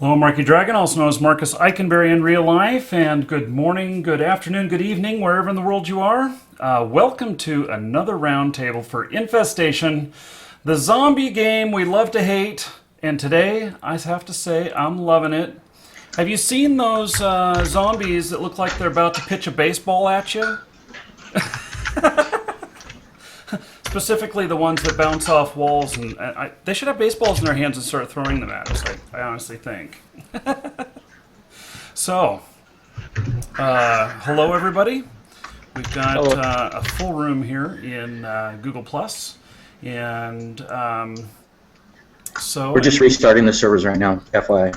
Hello, Marky Dragon, also known as Marcus Eikenberry in real life, and good morning, good afternoon, good evening, wherever in the world you are. Welcome to another roundtable for Infestation, the zombie game we love to hate, and today, I have to say, I'm loving it. Have you seen those zombies that look like they're about to pitch a baseball at you? Specifically the ones that bounce off walls, and they should have baseballs in their hands and start throwing them at us, I honestly think. So, hello everybody. We've got a full room here in Google Plus, and so we're just restarting the servers right now, FYI.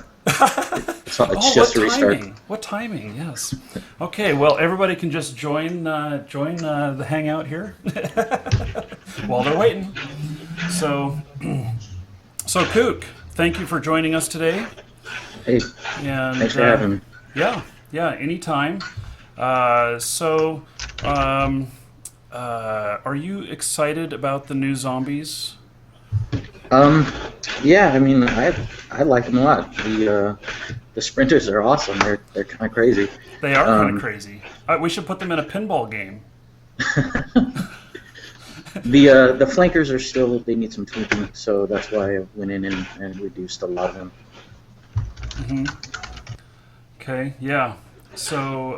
It's just a restart. What timing? Yes. Okay. Well, everybody can just join the hangout here while they're waiting. So Kook, thank you for joining us today. Hey. And, thanks for having me. Yeah. Anytime. Are you excited about the new zombies? Yeah, I mean, I like them a lot. The sprinters are awesome. They're kind of crazy. They are kind of crazy. We should put them in a pinball game. The flankers are still, they need some tweaking, so that's why I went in and reduced a lot of them. Okay, yeah. So,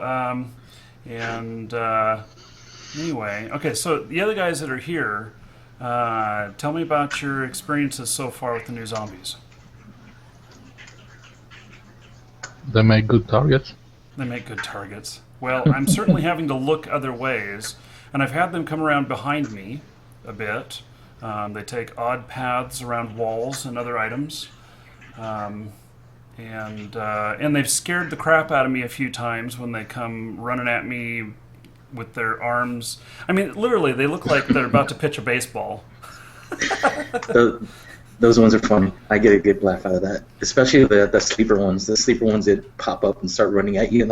anyway, okay, so the other guys that are here, tell me about your experiences so far with the new zombies. They make good targets. They make good targets. Well, I'm certainly having to look other ways, and I've had them come around behind me a bit. They take odd paths around walls and other items, and they've scared the crap out of me a few times when they come running at me with their arms. I mean, literally, they look like they're about to pitch a baseball. Those ones are funny. I get a good laugh out of that, especially the sleeper ones. The sleeper ones that pop up and start running at you and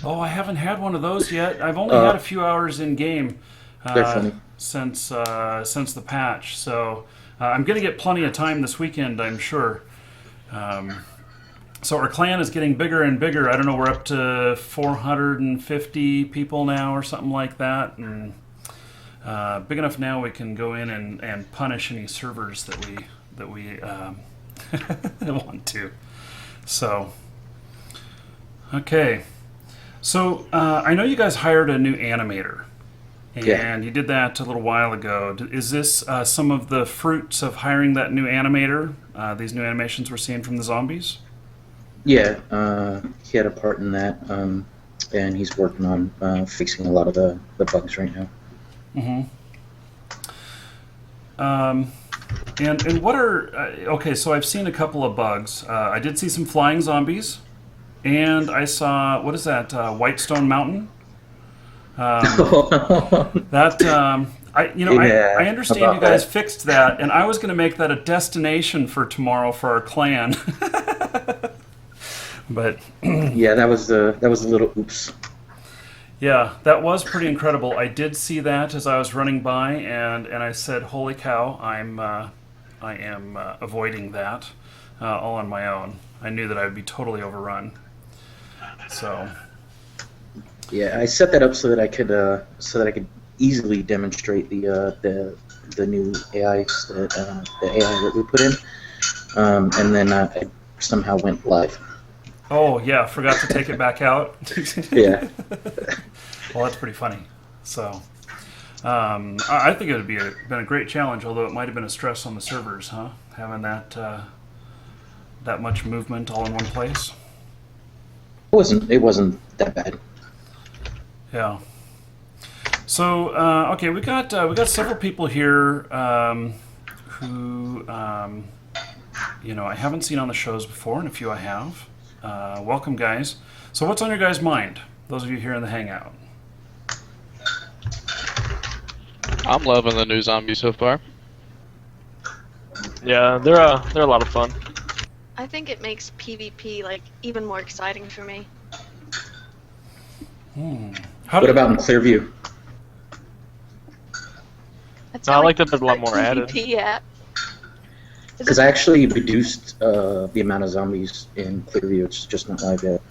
Oh, I haven't had one of those yet. I've only had a few hours in game since the patch, so I'm going to get plenty of time this weekend, I'm sure. So our clan is getting bigger and bigger. I don't know, we're up to 450 people now or something like that, and big enough now we can go in and punish any servers that we want to. So, okay. So I know you guys hired a new animator, and you did that a little while ago. Is this some of the fruits of hiring that new animator? These new animations we're seeing from the zombies? Yeah, he had a part in that, and he's working on fixing a lot of the bugs right now. And what are okay? So I've seen a couple of bugs. I did see some flying zombies, and I saw, what is that? Whitestone Mountain. I understand you guys fixed that, and I was going to make that a destination for tomorrow for our clan. But yeah, that was a little oops. Yeah, that was pretty incredible. I did see that as I was running by, and I said, "Holy cow! I am avoiding that all on my own." I knew that I would be totally overrun. So. Yeah, I set that up so that I could easily demonstrate the new AI that we put in, and then I somehow went live. Oh yeah, forgot to take it back out. Yeah. Well, that's pretty funny. So, I think it would been a great challenge, although it might have been a stress on the servers, huh? Having that much movement all in one place. It wasn't that bad. Yeah. So okay, we got several people here who I haven't seen on the shows before, and a few I have. Welcome, guys. So what's on your guys' mind? Those of you here in the hangout. I'm loving the new zombies so far. Yeah, they're a lot of fun. I think it makes PvP even more exciting for me. What about in Clearview? That's I like that there's a lot more added. PvP at. Because I actually reduced the amount of zombies in Clearview. It's just not live yet.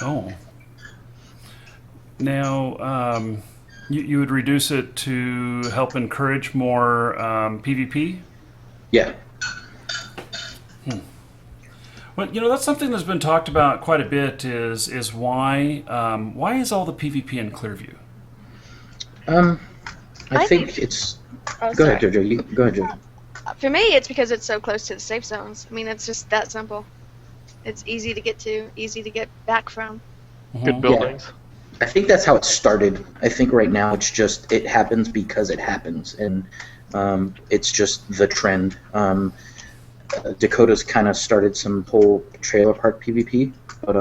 Oh. Now, you would reduce it to help encourage more PvP? Yeah. Well, that's something that's been talked about quite a bit. Is why is all the PvP in Clearview? I think it's. Oh, Go ahead, sorry. Jojo. Go ahead, Jojo. For me, it's because it's so close to the safe zones. I mean, it's just that simple. It's easy to get to, easy to get back from. Good buildings. I think that's how it started. I think right now it's just it happens because it happens, and it's just the trend. Dakota's kind of started some whole trailer park PvP, but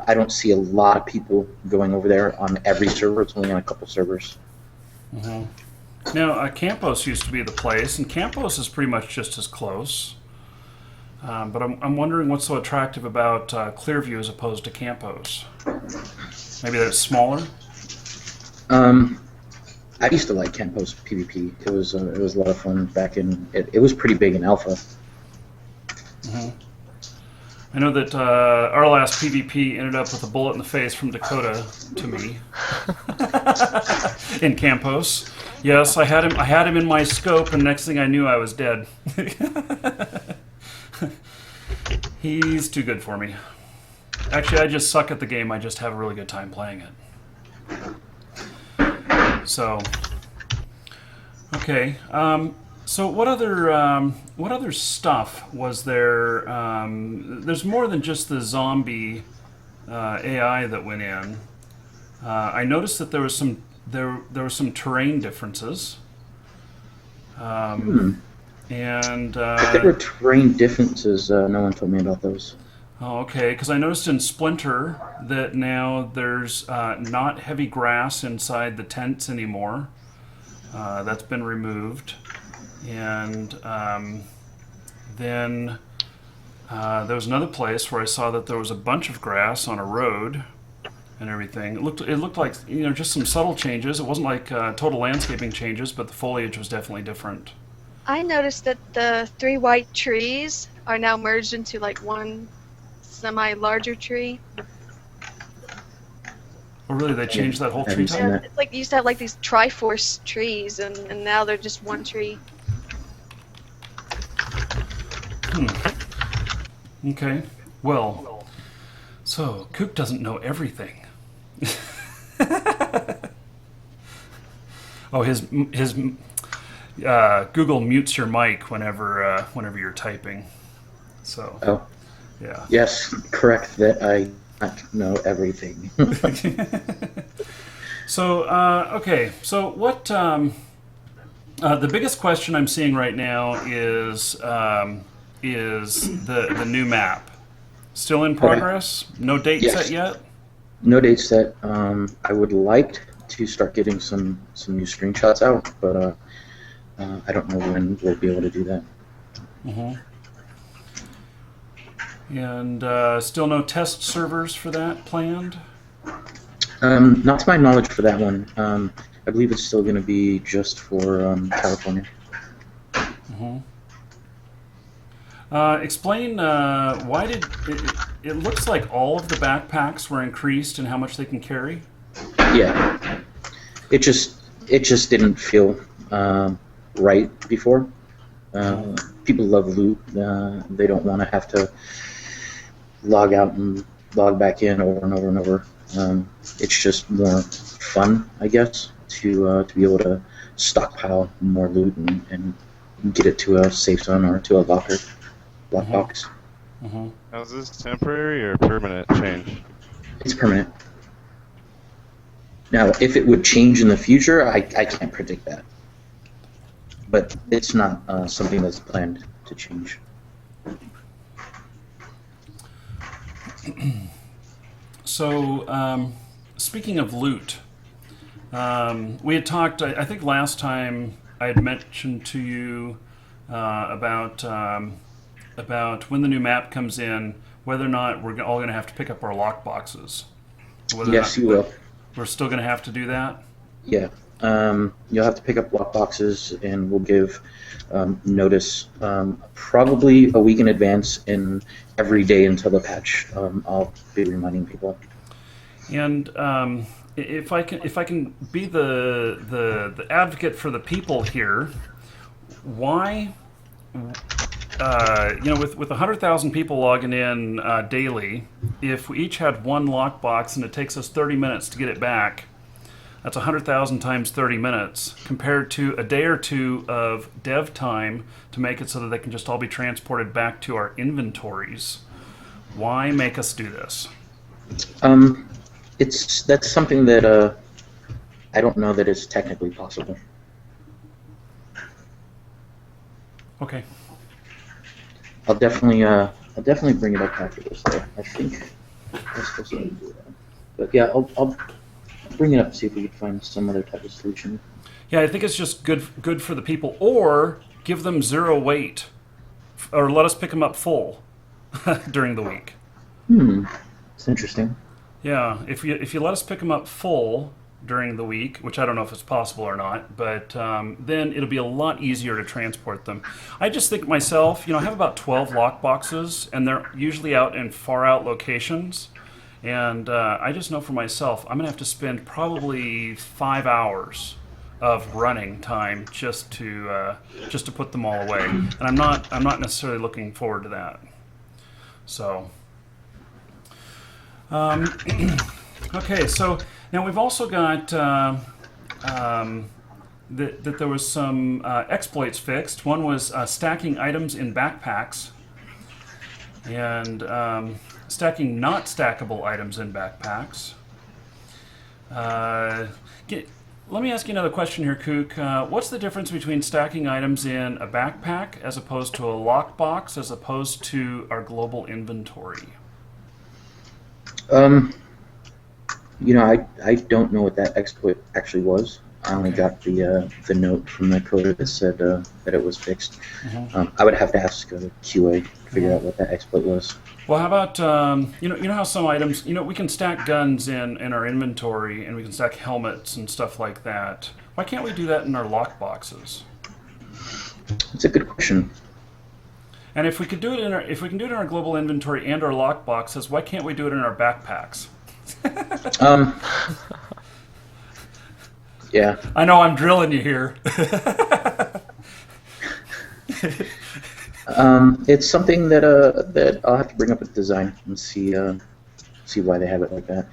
I don't see a lot of people going over there on every server. It's only on a couple servers. Mm-hmm. Now, Campos used to be the place, and Campos is pretty much just as close. But I'm wondering what's so attractive about Clearview as opposed to Campos. Maybe that it's smaller? I used to like Campos PvP. It was a lot of fun back in. It was pretty big in Alpha. Mm-hmm. I know that our last PvP ended up with a bullet in the face from Dakota to me in Campos. Yes, I had him in my scope, and next thing I knew, I was dead. He's too good for me. Actually, I just suck at the game. I just have a really good time playing it. So, okay. So what other stuff was there? There's more than just the zombie AI that went in. I noticed that there was some terrain differences. And If there were terrain differences, no one told me about those. oh, okay, because I noticed in Splinter that now there's not heavy grass inside the tents anymore. That's been removed. And then there was another place where I saw that there was a bunch of grass on a road and everything. It looked like just some subtle changes. It wasn't like total landscaping changes, but the foliage was definitely different. I noticed that the 3 white trees are now merged into like one semi-larger tree. Oh, really? They changed that whole Have tree you seen type? that? It's like you used to have like these Triforce trees, and now they're just one tree. Okay. Well, so Cook doesn't know everything. Oh, his Google mutes your mic whenever you're typing. So Oh, yeah. yes, correct. That I not know everything. So okay. So what? The biggest question I'm seeing right now is the new map. Still in progress? No date Yes. set yet? No date set. I would like to start getting some new screenshots out, but I don't know when we'll be able to do that. Mm-hmm. And still no test servers for that planned? Not to my knowledge for that one. I believe it's still going to be just for California. Mm-hmm. Explain why did it looks like all of the backpacks were increased in how much they can carry? Yeah, it just didn't feel right before. People love loot. They don't want to have to log out and log back in over and over and over. It's just more fun, I guess, to be able to stockpile more loot and get it to a safe zone or to a locker, lockbox. Mm-hmm. Now, is this temporary or permanent change? It's permanent. Now, if it would change in the future, I can't predict that. But it's not something that's planned to change. So, speaking of loot, we had talked, I think last time I had mentioned to you about when the new map comes in, whether or not we're all going to have to pick up our lock boxes. Whether or Yes, not you will. We're still going to have to do that? Yeah. You'll have to pick up lockboxes, and we'll give notice probably a week in advance, and every day until the patch. I'll be reminding people. And if I can be the advocate for the people here, why? With 100,000 people logging in daily, if we each had one lockbox and it takes us 30 minutes to get it back, that's 100,000 times 30 minutes, compared to a day or two of dev time to make it so that they can just all be transported back to our inventories. Why make us do this? That's something that I don't know that is technically possible. Okay. I'll definitely bring it up after this, though. I think I'm supposed to do that. But yeah, I'll bring it up and see if we can find some other type of solution. Yeah, I think it's just good for the people, or give them 0 weight, or let us pick them up full during the week. It's interesting. Yeah, if you let us pick them up full during the week, which I don't know if it's possible or not, but then it'll be a lot easier to transport them. I just think myself, I have about 12 lock boxes, and they're usually out in far out locations. And I just know for myself, I'm gonna have to spend probably 5 hours of running time just to put them all away, and I'm not necessarily looking forward to that. So, okay, so now we've also got that there was some exploits fixed. One was stacking items in backpacks, and stacking not stackable items in backpacks. Let me ask you another question here, Kook. What's the difference between stacking items in a backpack as opposed to a lockbox as opposed to our global inventory? I don't know what that exploit actually was. I only got the note from the coder that said that it was fixed. I would have to ask QA to figure out what that exploit was. Well, how about you know how some items, we can stack guns in our inventory, and we can stack helmets and stuff like that. Why can't we do that in our lock boxes? It's a good question. And if we can do it in our global inventory and our lock boxes, why can't we do it in our backpacks? Yeah. I know I'm drilling you here. It's something that that I'll have to bring up with design and see why they have it like that.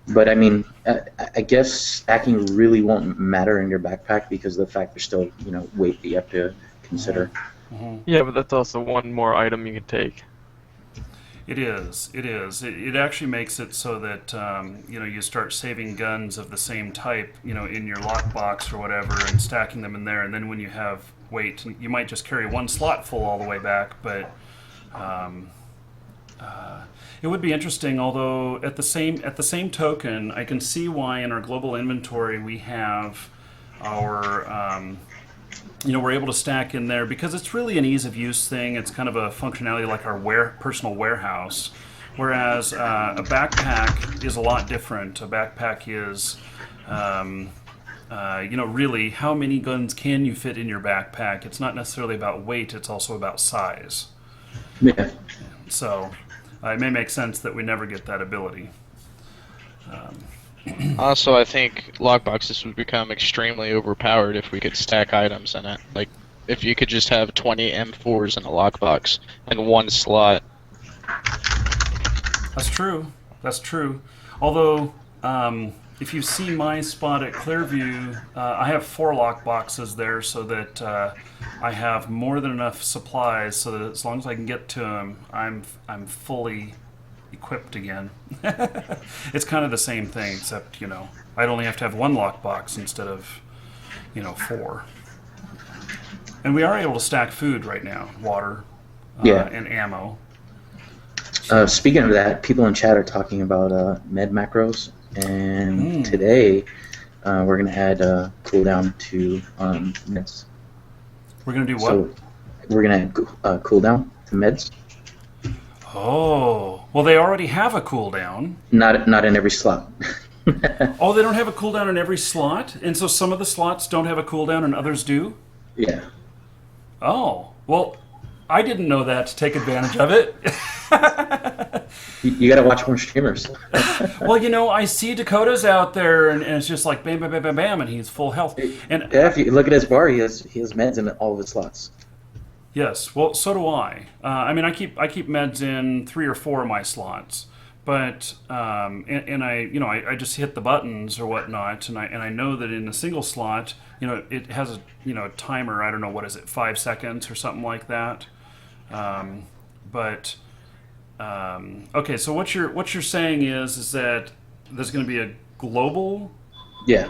But I mean, I guess stacking really won't matter in your backpack because of the fact there's still weight that you have to consider. Yeah, but that's also one more item you can take. It is. It actually makes it so that you start saving guns of the same type, in your lockbox or whatever, and stacking them in there. And then when you have weight, you might just carry one slot full all the way back. But it would be interesting. Although at the same token, I can see why in our global inventory we have our we're able to stack in there because it's really an ease of use thing. It's kind of a functionality like our personal warehouse, whereas a backpack is a lot different. A backpack is, really how many guns can you fit in your backpack? It's not necessarily about weight, it's also about size. Yeah. So it may make sense that we never get that ability. Also, I think lockboxes would become extremely overpowered if we could stack items in it. Like, if you could just have 20 M4s in a lockbox in one slot. That's true. Although, if you see my spot at Clearview, I have 4 lockboxes there so that I have more than enough supplies so that as long as I can get to them, I'm fully equipped again. It's kind of the same thing, except I'd only have to have 1 lockbox instead of 4. And we are able to stack food right now, water, and ammo. Speaking of that, people in chat are talking about med macros, and today we're going to add a cooldown to meds. We're going to do what? So we're going to add cooldown to meds. Oh, well, they already have a cooldown. Not in every slot. Oh, they don't have a cooldown in every slot, and so some of the slots don't have a cooldown and others do. Yeah. Oh, well, I didn't know that to take advantage of it. You got to watch more streamers. Well, you know, I see Dakota's out there, and it's just like bam, bam, bam, bam, bam, and he's full health. And Yeah, if you look at his bar, he has meds in all of his slots. yes, well, so do I. I mean, I keep meds in 3 or 4 of my slots, but and I just hit the buttons or whatnot, and I know that in a single slot, you know, it has a timer. I don't know, what is it, 5 seconds or something like that. Okay, so what you're saying is that there's going to be a global. Yeah.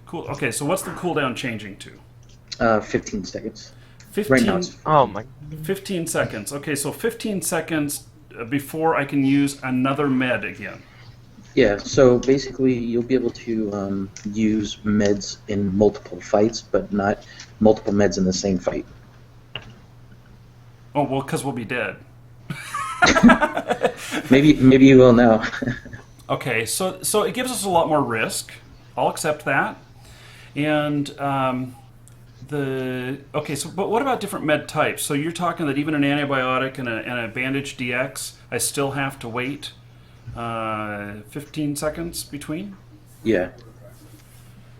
Cool. Okay, so what's the cooldown changing to? 15 seconds. 15. Right now it's Oh my. 15 seconds. Okay, so 15 seconds before I can use another med again. Yeah, so basically you'll be able to use meds in multiple fights, but not multiple meds in the same fight. Oh, well, because we'll be dead. Maybe you will now. Okay, so it gives us a lot more risk. I'll accept that. And but what about different med types? So you're talking that even an antibiotic and a bandage DX, I still have to wait 15 seconds between? Yeah.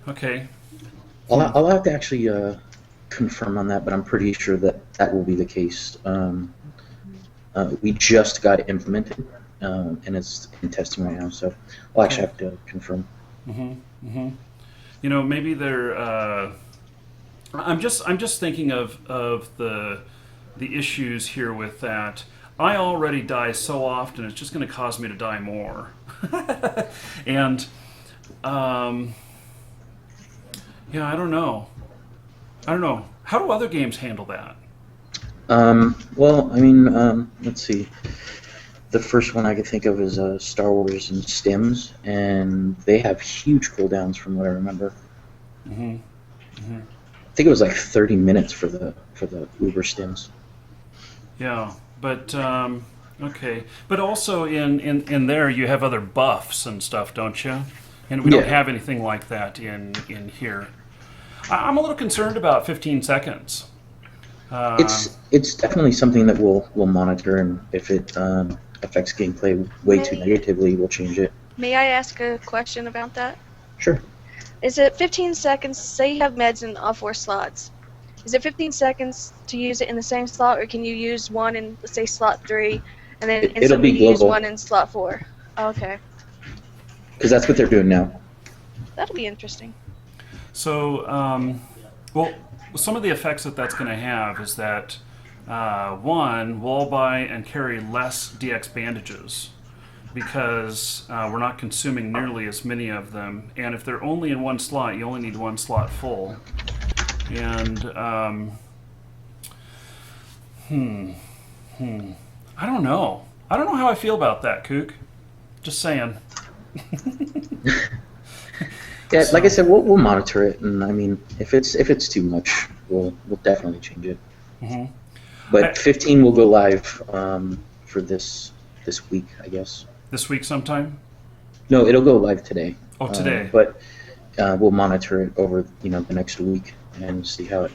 Okay. I'll have to actually confirm on that, but I'm pretty sure that will be the case. We just got it implemented, and it's in testing right now, so I'll actually have to confirm. You know, maybe they're. I'm just thinking of the issues here with that. I already die so often; it's just going to cause me to die more. And yeah, I don't know. How do other games handle that? Well, I mean, let's see. The first one I could think of is Star Wars and Stims, and they have huge cooldowns from what I remember. I think it was like 30 minutes for the Uber Stims. Yeah, but okay. But also in there you have other buffs and stuff, don't you? And we don't have anything like that in here. I'm a little concerned about 15 seconds. It's definitely something that we'll monitor, and if it affects gameplay way too negatively, we'll change it. May I ask a question about that? Sure. Is it 15 seconds? Say you have meds in all 4 slots. Is it 15 seconds to use it in the same slot, or can you use one in, let's say, slot 3, and then It'll be instantly use global. one in slot 4? Okay, Because that's what they're doing now. that'll be interesting. So, well, some of the effects that's going to have is that, one, we'll all buy and carry less DX bandages because we're not consuming nearly as many of them. And if they're only in one slot, you only need one slot full. And, I don't know. I don't know how I feel about that, Kook. Just saying. Yeah, like I said, we'll monitor it, and I mean, if it's too much, we'll definitely change it. But 15 will go live for this week, I guess. This week sometime? No, it'll go live today. Oh, today. But we'll monitor it over the next week and see how it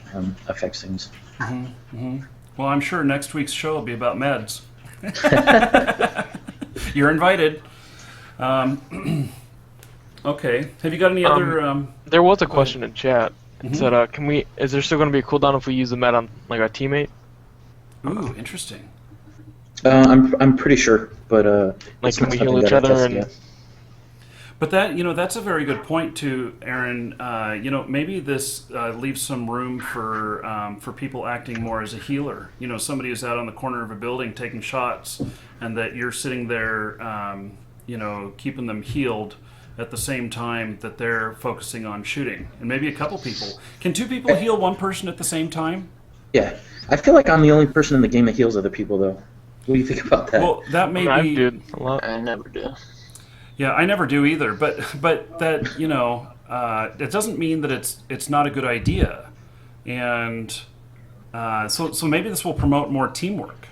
affects things. Well, I'm sure next week's show will be about meds. You're invited. Okay. Have you got any other? There was a question in chat. It said, is there still going to be a cooldown if we use the med on like our teammate? Ooh, interesting. I'm pretty sure, but Like, it's can not we something heal each that I other? tested And yet. But that's a very good point too, Aaron. Maybe this leaves some room for people acting more as a healer. Somebody who's out on the corner of a building taking shots, and that you're sitting there, keeping them healed at the same time that they're focusing on shooting. And maybe a couple people. Can 2 people heal one person at the same time? Yeah, I feel like I'm the only person in the game that heals other people, though. What do you think about that? Well, that may I be. did a lot. I never do. Yeah, I never do either. But that it doesn't mean that it's not a good idea, and so maybe this will promote more teamwork.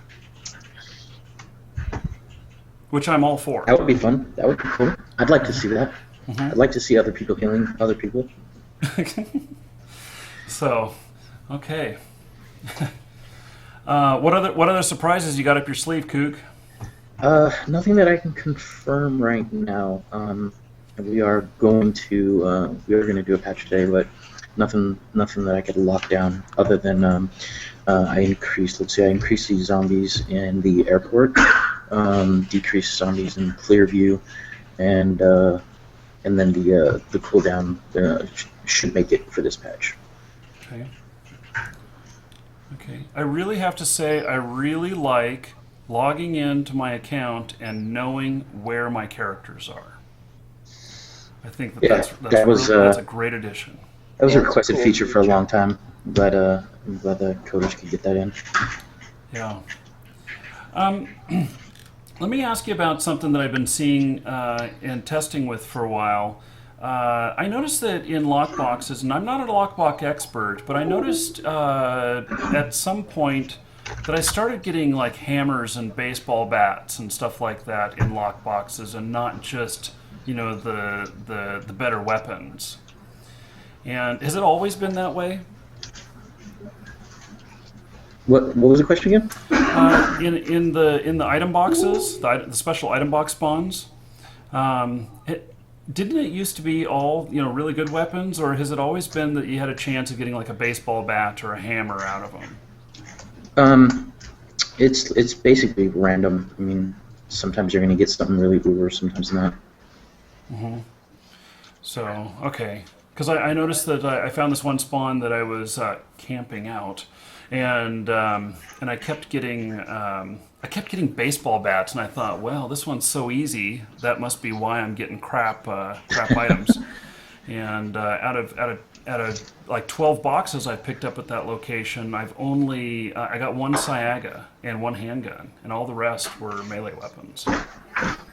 which I'm all for. That would be fun. That would be cool. I'd like to see that. I'd like to see other people healing other people. So, okay. What other surprises you got up your sleeve, Kook? Nothing that I can confirm right now. We are going to do a patch today, but nothing that I could lock down other than I increased the zombies in the airport, decreased zombies in Clearview, and then the cooldown should make it for this patch. Okay. Okay. I really have to say I really like logging into my account and knowing where my characters are. I think that's a great addition. That was a requested feature for a long time. I'm glad the coders could get that in. Yeah. Let me ask you about something that I've been seeing and testing with for a while. I noticed that in lockboxes, and I'm not a lockbox expert, but I noticed at some point that I started getting like hammers and baseball bats and stuff like that in lockboxes, and not just the better weapons. And has it always been that way? What was the question again? In the item boxes, the special item box spawns, didn't it used to be all really good weapons, or has it always been that you had a chance of getting like a baseball bat or a hammer out of them? It's basically random. I mean, sometimes you're going to get something really uber, sometimes not. Mm-hmm. So okay, because I noticed that I found this one spawn that I was camping out. And I kept getting baseball bats, and I thought, well, this one's so easy. That must be why I'm getting crap items. And out of like 12 boxes I picked up at that location, I got one Sciaga and one handgun, and all the rest were melee weapons.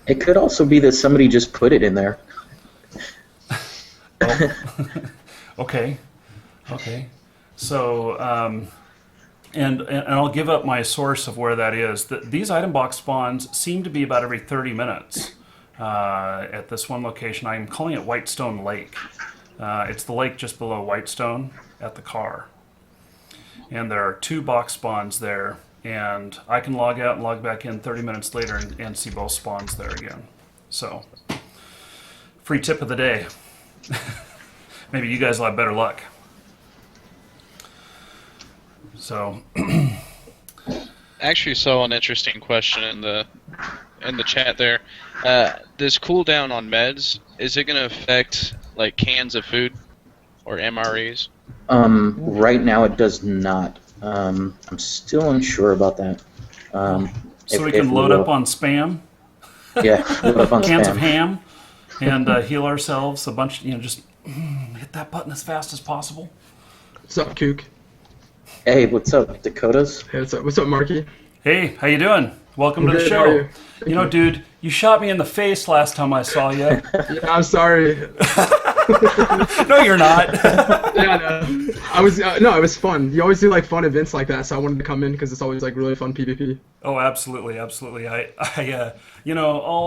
It could also be that somebody just put it in there. Oh. Okay. So. And I'll give up my source of where that is. These item box spawns seem to be about every 30 minutes at this one location. I'm calling it Whitestone Lake. It's the lake just below Whitestone at the car. And there are 2 box spawns there, and I can log out and log back in 30 minutes later and see both spawns there again. So, free tip of the day. Maybe you guys will have better luck. So, actually, saw an interesting question in the chat there. This cooldown on meds, is it going to affect like cans of food or MREs? Right now it does not. I'm still unsure about that. So we can load up on spam. Yeah, load up on cans spam. of ham, and heal ourselves a bunch. Just hit that button as fast as possible. What's up, Kook? Hey, what's up, Dakotas? Hey, what's up, Marky? Hey, how you doing? Welcome to the Good, show. how are you? Dude, you shot me in the face last time I saw you. Yeah, I'm sorry. No, you're not. Yeah, no. It was fun. You always do like fun events like that, so I wanted to come in because it's always like really fun PvP. Oh, absolutely. All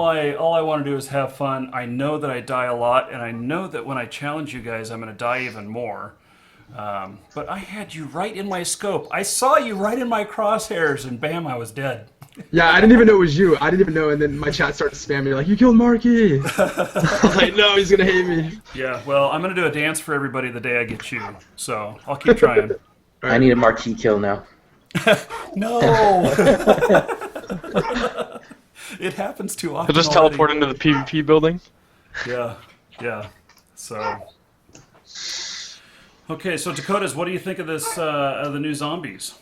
I want to do is have fun. I know that I die a lot, and I know that when I challenge you guys, I'm going to die even more. But I had you right in my scope. I saw you right in my crosshairs, and bam, I was dead. Yeah, I didn't even know it was you. I didn't even know, and then my chat started spamming me like, "You killed Marky." I was like, "No, he's gonna hate me." Yeah, well, I'm gonna do a dance for everybody the day I get you, so I'll keep trying. Right. I need a marquee kill now. No. It happens too often. He'll just teleport into the PvP building. Yeah. So. Okay, so Dakotas, what do you think of this? Of the new zombies?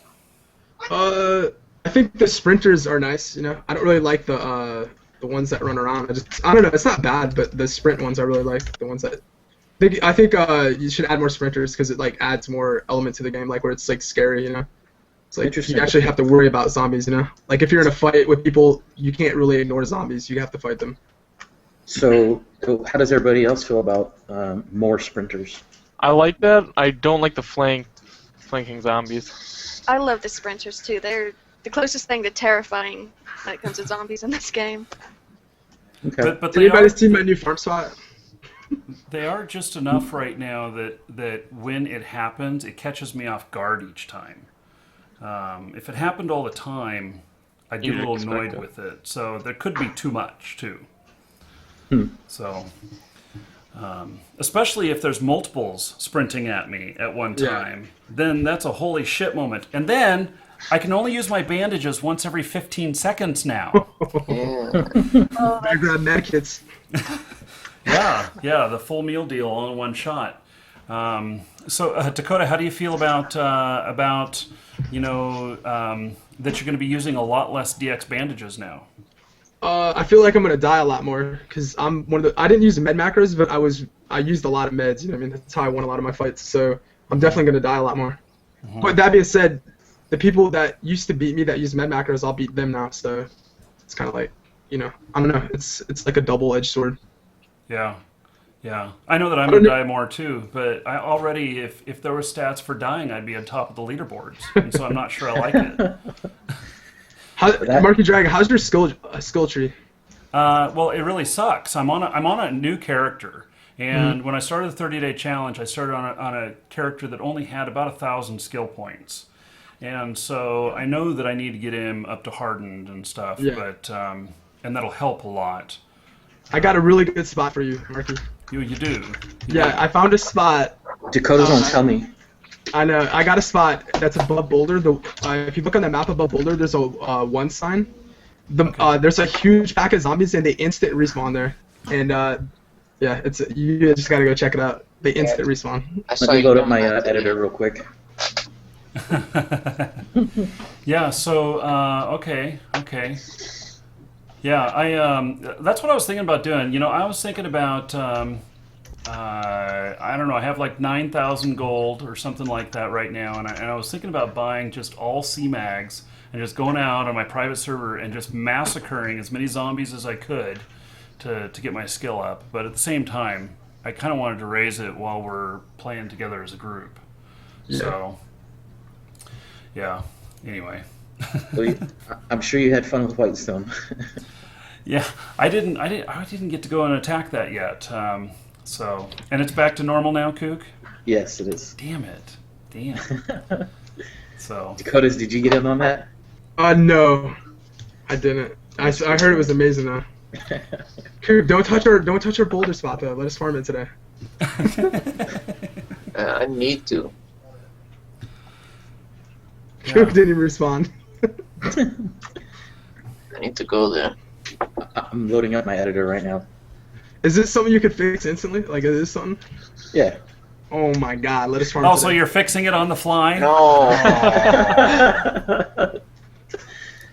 I think the sprinters are nice. I don't really like the ones that run around. I don't know. It's not bad, but the sprint ones I really like. The ones that I think you should add more sprinters because it like adds more element to the game, like where it's like scary. It's like you actually have to worry about zombies. Like if you're in a fight with people, you can't really ignore zombies. You have to fight them. So how does everybody else feel about more sprinters? I like that. I don't like the flanking zombies. I love the sprinters too. They're the closest thing to terrifying when it comes to zombies in this game. Okay. But Did anybody see my new farm spot? they are just enough right now that when it happens, it catches me off guard each time. If it happened all the time, I'd get a You'd little expect annoyed it. with it. So there could be too much too. So, especially if there's multiples sprinting at me at one Yeah. time, then that's a holy shit moment. And then I can only use my bandages once every 15 seconds now. Yeah. I grab medkits. Yeah, the full meal deal all in one shot. So Dakota, how do you feel about that you're going to be using a lot less DX bandages now? I feel like I'm gonna die a lot more because I'm one of the. I didn't use med macros, but I used a lot of meds. You know what I mean? That's how I won a lot of my fights. So I'm definitely gonna die a lot more. But that being said, the people that used to beat me that use med macros, I'll beat them now. So it's kind of like, I don't know. It's like a double-edged sword. Yeah. I know that I'm going to die more too, but I already, if there were stats for dying, I'd be on top of the leaderboards, and so I'm not sure I like it. Marky Dragon, how's your skill tree? Well, it really sucks. I'm on a new character, and when I started the 30-day challenge, I started on a character that only had about 1,000 skill points, and so I know that I need to get him up to hardened and stuff. Yeah. But and that'll help a lot. I got a really good spot for you, Marky. You do. Yeah, I found a spot. Dakota won't tell me. I know. I got a spot that's above Boulder. If you look on the map above Boulder, there's a 1 sign. There's a huge pack of zombies, and they instant respawn there. And yeah, you just gotta go check it out. They instant respawn. Let me load up my editor real quick. Yeah. So okay. Yeah, that's what I was thinking about doing. I was thinking about I don't know. I have like 9,000 gold or something like that right now, and I was thinking about buying just all C-mags and just going out on my private server and just massacring as many zombies as I could to get my skill up. But at the same time, I kind of wanted to raise it while we're playing together as a group. Yeah. So, yeah. Anyway. Well, I'm sure you had fun with Whitestone. Yeah, I didn't get to go and attack that yet. And it's back to normal now, Kook? Yes, it is. Damn it. So. Dakotas, did you get in on that? No, I didn't. I heard it was amazing though. Coop, don't touch our boulder spot though. Let us farm it today. I need to. Coop didn't even respond. I need to go there. I'm loading up my editor right now. Is this something you could fix instantly? Like, is this something? Yeah. Oh my god, let us farm Oh, today. so you're fixing it on the fly? No.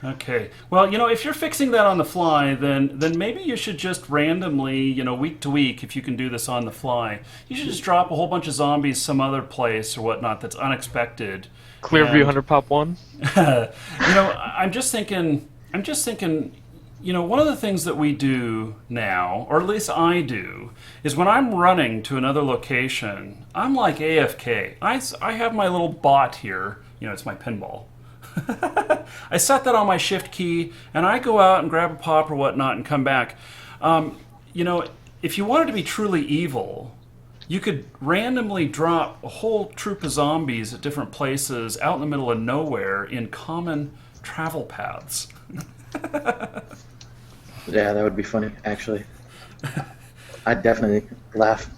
Okay. Well, if you're fixing that on the fly, then maybe you should just randomly, week to week, if you can do this on the fly, you should just drop a whole bunch of zombies some other place or whatnot that's unexpected. Clearview And- 100 pop 1. I'm just thinking, one of the things that we do now, or at least I do, is when I'm running to another location, I'm like AFK. I have my little bot here, it's my pinball. I set that on my shift key, and I go out and grab a pop or whatnot and come back. If you wanted to be truly evil, you could randomly drop a whole troop of zombies at different places out in the middle of nowhere in common travel paths. Yeah, that would be funny, actually. I'd definitely laugh.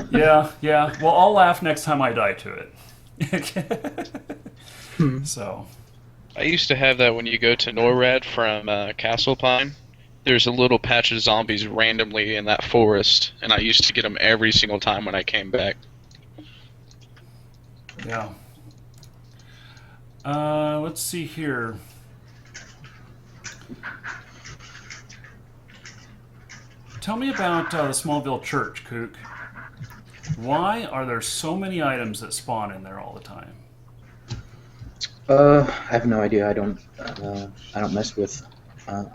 Yeah. Well, I'll laugh next time I die to it. So. I used to have that when you go to NORAD from Castle Pine. There's a little patch of zombies randomly in that forest, and I used to get them every single time when I came back. Yeah. Let's see here. Tell me about the Smallville Church, Kook. Why are there so many items that spawn in there all the time? I have no idea. I don't mess with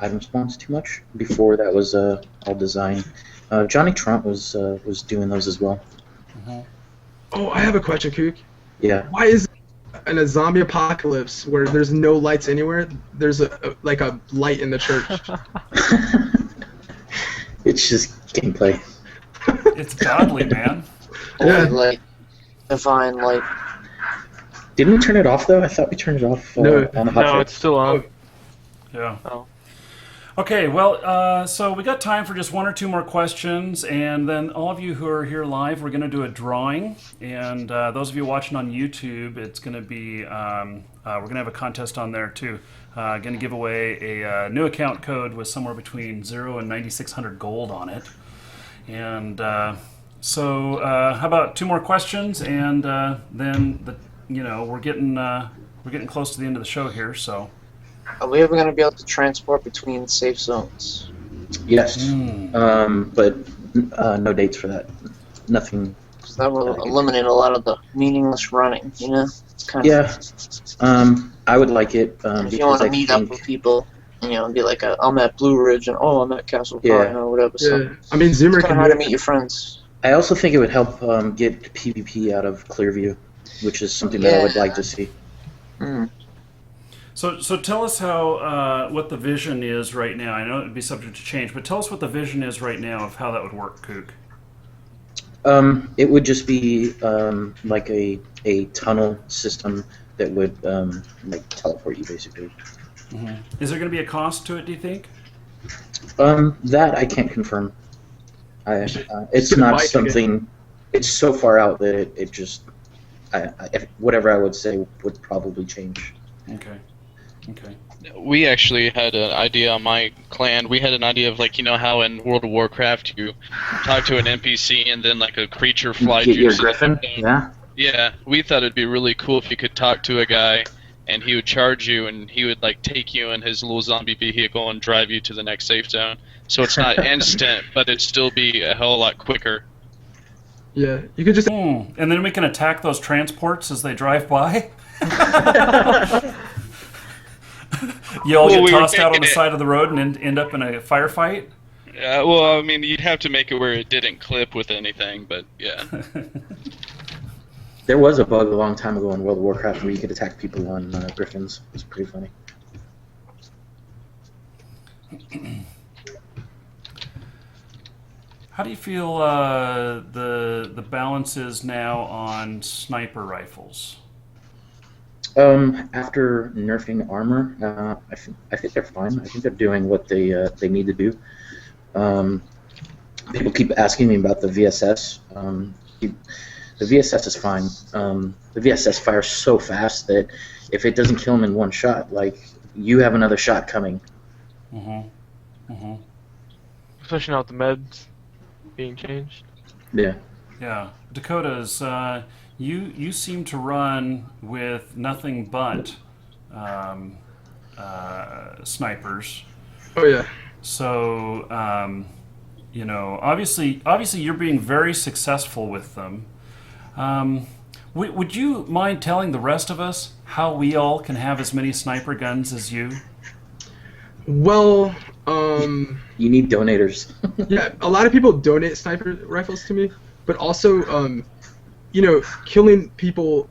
item spawns too much. Before that was all design. Johnny Trump was doing those as well. Oh, I have a question, Kook. Yeah. Why is in a zombie apocalypse where there's no lights anywhere, there's a light in the church? It's just gameplay. It's godly, man. Yeah. Holy light. Divine light. Didn't we turn it off though? I thought we turned it off No. on the hot No, fix. it's still on. Yeah. Oh. Okay, well, so we got time for just one or two more questions, and then all of you who are here live, we're going to do a drawing, and those of you watching on YouTube, it's going to be, we're going to have a contest on there too. Going to give away a new account code with somewhere between 0 and 9,600 gold on it, and so how about two more questions, and then we're getting close to the end of the show here, so. Are we ever going to be able to transport between safe zones? Yes, but no dates for that. Nothing. Because that will eliminate a lot of the meaningless running, you know? It's kind Yeah, I would like it if you want because to I meet up think with people, and, be like, I'm at Blue Ridge, and I'm at Castle Yeah. Pine, or whatever. So Yeah. I mean, Zoomer it's kind can of hard to do meet it. your friends. I also think it would help get PvP out of Clearview, which is something that I would like to see. Mm. So tell us how what the vision is right now. I know it'd be subject to change, but tell us what the vision is right now of how that would work, Kook. It would just be like a tunnel system that would like teleport you basically. Mm-hmm. Is there going to be a cost to it, do you think? That I can't confirm. It's get a not bike something. It's so far out that it just. Whatever I would say would probably change. Okay. We actually had an idea on my clan. We had an idea of, like, how in World of Warcraft you talk to an NPC and then like a creature flies Get you. your to the griffin. zone. Yeah. Yeah, we thought it'd be really cool if you could talk to a guy and he would charge you and he would like take you in his little zombie vehicle and drive you to the next safe zone. So it's not instant, but it'd still be a hell of a lot quicker. Yeah, you could just. And then we can attack those transports as they drive by. You all Well, get we were tossed out on thinking the it- side of the road and end up in a firefight. Well, I mean, you'd have to make it where it didn't clip with anything, but yeah. There was a bug a long time ago in World of Warcraft where you could attack people on griffins. It was pretty funny. How do you feel the balance is now on sniper rifles? After nerfing armor, I think they're fine. I think they're doing what they need to do. People keep asking me about the VSS. The VSS is fine. The VSS fires so fast that if it doesn't kill them in one shot, like, you have another shot coming. Especially now with the meds being changed. Yeah. Yeah, Dakota's. You seem to run with nothing but snipers. Oh yeah. So obviously you're being very successful with them. Would you mind telling the rest of us how we all can have as many sniper guns as you? Well, You need donators. yeah, a lot of people donate sniper rifles to me, but also, killing people.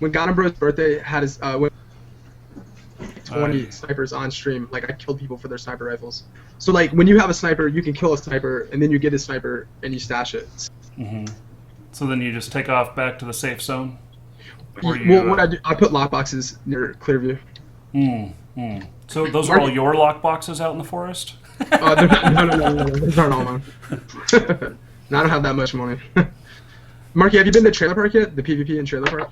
When Ganabro's birthday had his 20 snipers on stream, like, I killed people for their sniper rifles. So, like, when you have a sniper, you can kill a sniper, and then you get a sniper and you stash it. So then you just take off back to the safe zone? Or Well, what I do, I put lockboxes near Clearview. So those are all your lockboxes out in the forest? No, those aren't all mine. No, I don't have that much money. Marky, have you been to Trailer Park yet? The PvP in Trailer Park?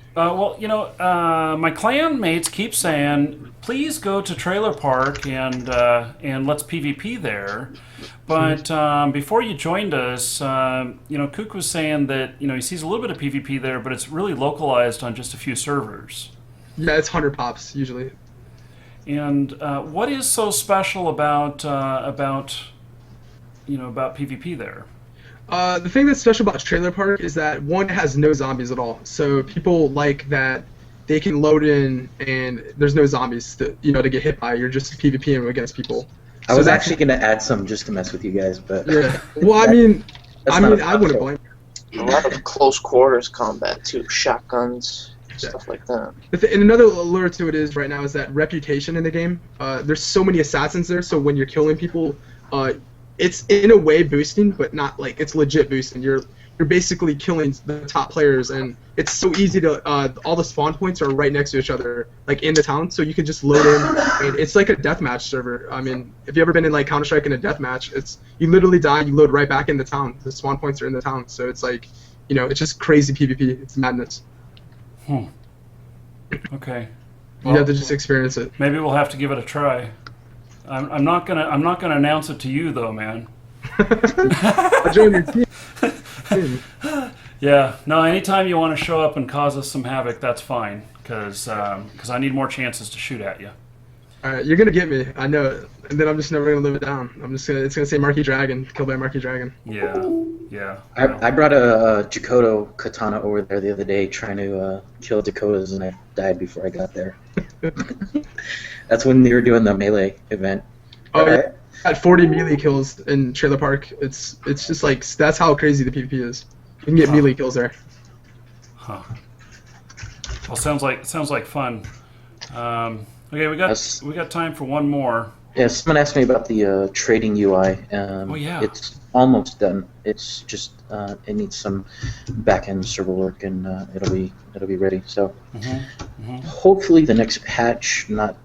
My clan mates keep saying, please go to Trailer Park and let's PvP there. But before you joined us, Kook was saying that he sees a little bit of PvP there, but it's really localized on just a few servers. Yeah, it's 100 pops usually. And what is so special about PvP there? The thing that's special about Trailer Park is that, one, it has no zombies at all. So people like that they can load in and there's no zombies to get hit by. You're just PvPing against people. I was actually going to add some just to mess with you guys, but yeah. Well, I wouldn't blame. A lot of close quarters combat too. Shotguns, stuff like that. And another allure to it is right now is that reputation in the game. There's so many assassins there, so when you're killing people, it's in a way boosting, but not like it's legit boosting. You're basically killing the top players, and it's so easy to. All the spawn points are right next to each other, like in the town, so you can just load in. And it's like a deathmatch server. I mean, if you ever been in like Counter-Strike in a deathmatch, it's you literally die, you load right back in the town. The spawn points are in the town, so it's like, it's just crazy PvP. It's madness. Okay. You have to just experience it. Maybe we'll have to give it a try. I'm not gonna announce it to you though, man. I'll join your team. Yeah. No. Anytime you want to show up and cause us some havoc, that's fine. Because I need more chances to shoot at you. All right, you're gonna get me. I know it. And then I'm just never gonna live it down. It's gonna say Marquee Dragon, killed by Marquee Dragon. Yeah. Yeah. I brought a Jakoto katana over there the other day trying to kill Dakotas, and I died before I got there. That's when they were doing the melee event. Oh, yeah. At 40 melee kills in Trailer Park. It's just like that's how crazy the PvP is. You can get melee kills there. Huh. Well, sounds like fun. Okay, we got time for one more. Yeah, someone asked me about the trading UI. Oh yeah. It's almost done. It's just it needs some back-end server work, and it'll be ready. So hopefully the next patch, not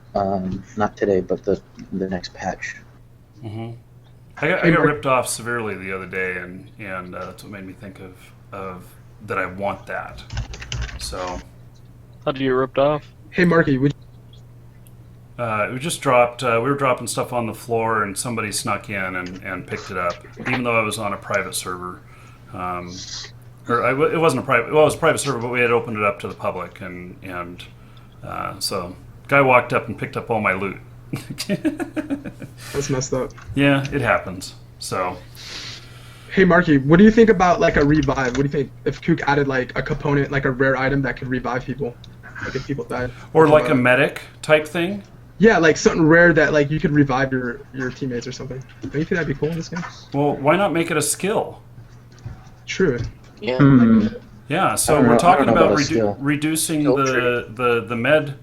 today, but the next patch. I got ripped off severely the other day, and that's what made me think of that I want that. So. How did you get ripped off? Hey, Marky, would we just dropped. We were dropping stuff on the floor, and somebody snuck in and picked it up, even though I was on a private server. It wasn't a private. Well, it was a private server, but we had opened it up to the public, and so guy walked up and picked up all my loot. That's messed up. Yeah, it happens. So. Hey, Marky, what do you think about like a revive? What do you think if Kook added like a component, like a rare item that could revive people, like if people died? Or like a medic type thing? Yeah, like something rare that like you could revive your teammates or something. Don't you think that'd be cool in this game? Well, why not make it a skill? True. Yeah. Yeah, so we're talking about reducing Skill the med,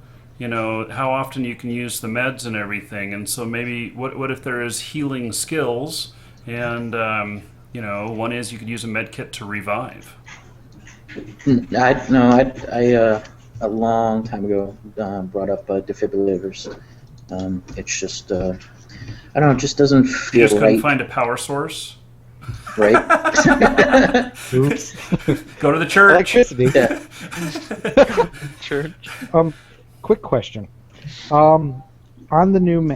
how often you can use the meds and everything. And so maybe what if there is healing skills, and one is you could use a med kit to revive. I a long time ago brought up defibrillators. It's just I don't know, it just doesn't feel You just couldn't right. find a power source? Right? Oops. Go to the church. Electricity. Yeah. Church. Quick question. On the new,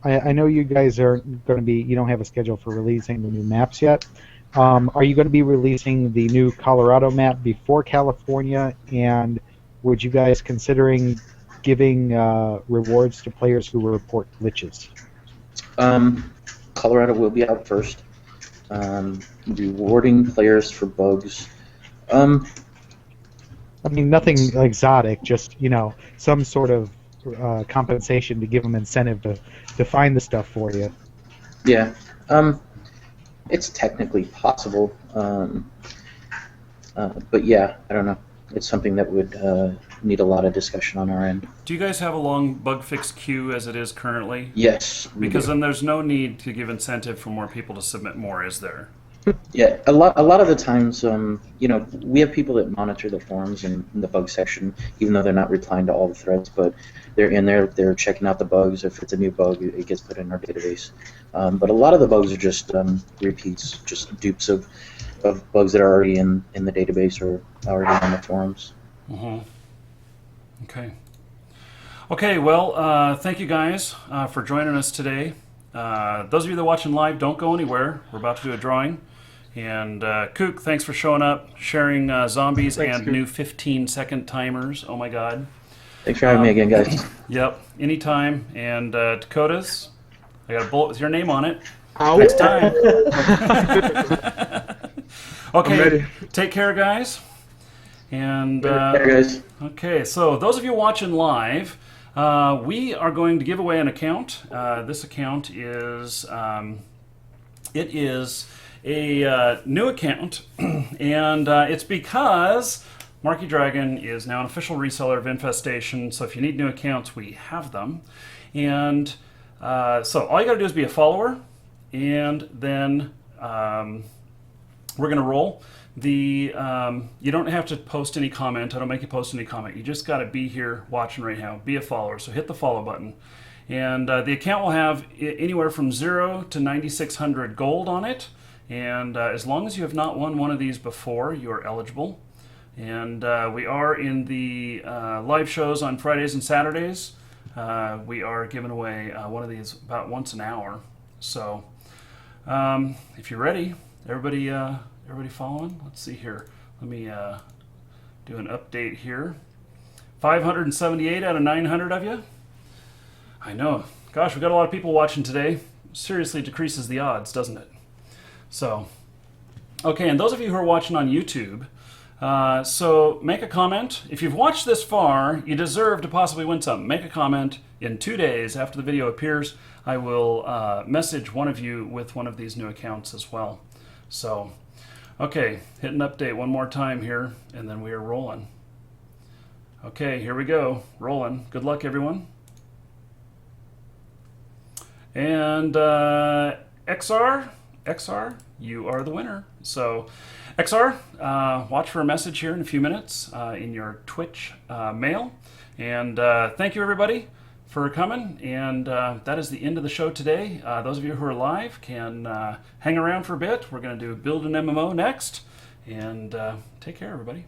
I know you guys aren't going to be, you don't have a schedule for releasing the new maps yet. Are you going to be releasing the new Colorado map before California? And would you guys considering giving rewards to players who report glitches? Colorado will be out first. Rewarding players for bugs. I mean, nothing exotic, just, some sort of compensation to give them incentive to find the stuff for you. Yeah. It's technically possible. But yeah, I don't know. It's something that would need a lot of discussion on our end. Do you guys have a long bug fix queue as it is currently? Yes. Because then there's no need to give incentive for more people to submit more, is there? Yeah, a lot of the times, we have people that monitor the forums and the bug section, even though they're not replying to all the threads, but they're in there, they're checking out the bugs. If it's a new bug, it gets put in our database. But a lot of the bugs are just repeats, just dupes of bugs that are already in the database or already on the forums. Okay. Okay, well, thank you guys for joining us today. Those of you that are watching live, don't go anywhere. We're about to do a drawing. And Kook, thanks for showing up, sharing zombies and new 15-second timers. Oh my God. Thanks for having me again, guys. Yep, anytime. And Dakotas, I got a bullet with your name on it. Ow. Next time. Okay, ready. take care, guys. And There, guys. okay, so those of you watching live, we are going to give away an account. This account is it is a new account, and it's because Marky Dragon is now an official reseller of Infestation, so if you need new accounts, we have them. And so all you got to do is be a follower, and then we're going to roll. You don't have to post any comment. I don't make you post any comment. You just got to be here watching right now. Be a follower. So hit the follow button. And the account will have anywhere from 0 to 9,600 gold on it. And as long as you have not won one of these before, you are eligible. And we are in the live shows on Fridays and Saturdays. We are giving away one of these about once an hour. So if you're ready, everybody following? Let's see here. Let me do an update here. 578 out of 900 of you. I know. Gosh, we've got a lot of people watching today. Seriously decreases the odds, doesn't it? So, okay, and those of you who are watching on YouTube, so make a comment. If you've watched this far, you deserve to possibly win something. Make a comment. In 2 days after the video appears, I will message one of you with one of these new accounts as well. So, okay, hit an update one more time here, and then we are rolling. Okay, here we go. Rolling. Good luck, everyone. And XR, you are the winner. So, XR, watch for a message here in a few minutes in your Twitch mail. And thank you, everybody, for coming. And that is the end of the show today. Those of you who are live can hang around for a bit. We're going to do Build an MMO next. And take care, everybody.